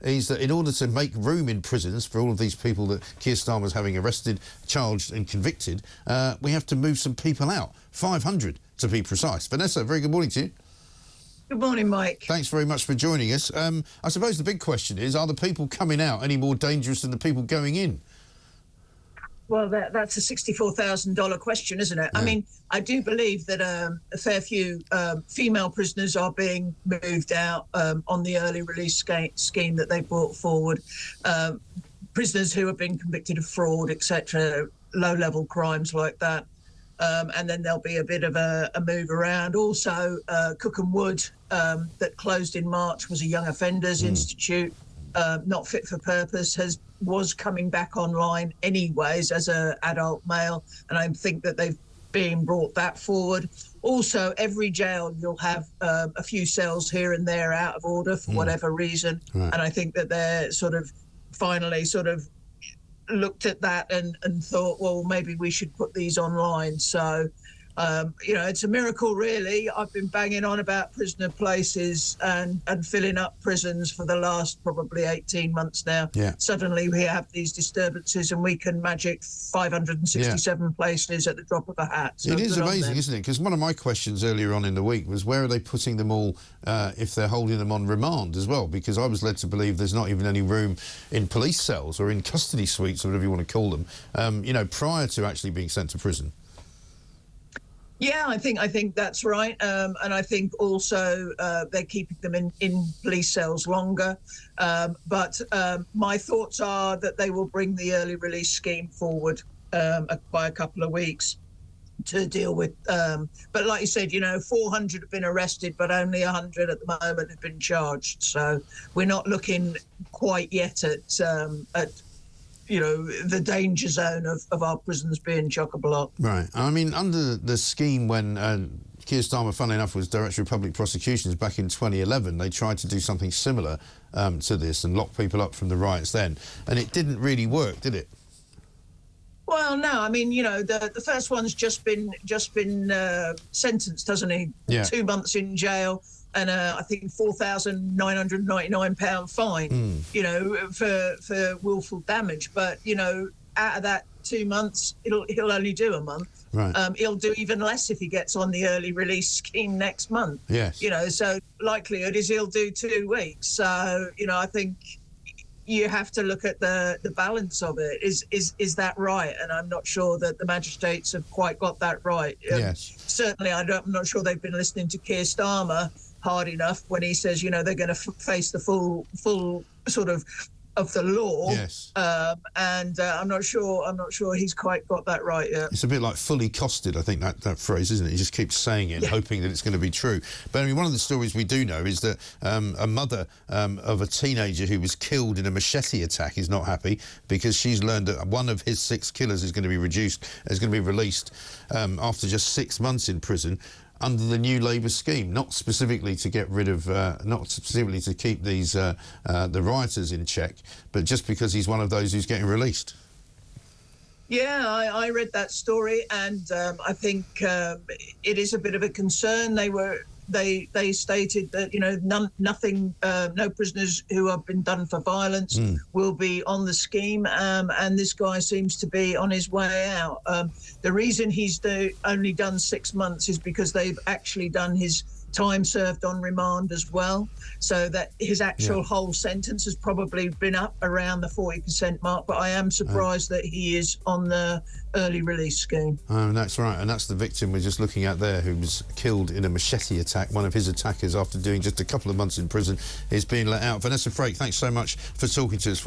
is that in order to make room in prisons for all of these people that Keir Starmer's having arrested, charged and convicted, we have to move some people out. 500 to be precise. Vanessa, very good morning to you. Good morning, Mike. Thanks very much for joining us. I suppose the big question is, are the people coming out any more dangerous than the people going in? Well, that's a $64,000 question, isn't it? Yeah. I mean, I do believe that a fair few female prisoners are being moved out on the early release scheme that they brought forward. Prisoners who have been convicted of fraud, etc., low-level crimes like that. And then there'll be a bit of a move around. Also, Cookham Wood, that closed in March, was a young offenders institute, not fit for purpose, was coming back online anyways as an adult male, and I think that they've been brought that forward. Also, every jail you'll have a few cells here and there out of order for whatever reason, right. And I think that they're finally looked at that and thought, well, maybe we should put these online. So, it's a miracle, really. I've been banging on about prisoner places and filling up prisons for the last probably 18 months now. Yeah. Suddenly we have these disturbances and we can magic 567 places at the drop of a hat. So it is amazing, isn't it? Because one of my questions earlier on in the week was, where are they putting them all if they're holding them on remand as well? Because I was led to believe there's not even any room in police cells or in custody suites, or whatever you want to call them, prior to actually being sent to prison. Yeah, I think that's right, and I think also they're keeping them in police cells longer. But my thoughts are that they will bring the early release scheme forward by a couple of weeks to deal with. But like you said, 400 have been arrested, but only 100 at the moment have been charged. So we're not looking quite yet at the danger zone of our prisons being chock-a-block. Right. I mean, under the scheme when Keir Starmer, funnily enough, was Director of Public Prosecutions back in 2011, they tried to do something similar to this and lock people up from the riots then. And it didn't really work, did it? Well, no. I mean, the first one's just been sentenced, hasn't he? Yeah. 2 months in jail. And I think £4,999 fine, for willful damage. But out of that 2 months, he'll only do a month. Right. He'll do even less if he gets on the early release scheme next month. Yes. So likelihood is he'll do 2 weeks. So I think you have to look at the balance of it. Is that right? And I'm not sure that the magistrates have quite got that right. Yes. Certainly, I'm not sure they've been listening to Keir Starmer hard enough when he says, they're going to face the full sort of the law. Yes. And I'm not sure he's quite got that right yet. It's a bit like fully costed, I think, that phrase, isn't it? He just keeps saying it, hoping that it's going to be true. But I mean, one of the stories we do know is that a mother of a teenager who was killed in a machete attack is not happy because she's learned that one of his 6 killers is going to be released after just 6 months in prison, under the new Labour scheme, not specifically to get rid of, not specifically to keep these the rioters in check, but just because he's one of those who's getting released. Yeah, I read that story, and I think it is a bit of a concern. They stated that no prisoners who have been done for violence will be on the scheme, and this guy seems to be on his way out. The reason he's only done 6 months is because they've actually done his time served on remand as well, so that his actual whole sentence has probably been up around the 40% mark. But I am surprised that he is on the early release scheme. Oh, that's right, and that's the victim we're just looking at there, who was killed in a machete attack. One of his attackers, after doing just a couple of months in prison, is being let out. Vanessa Frake, thanks so much for talking to us.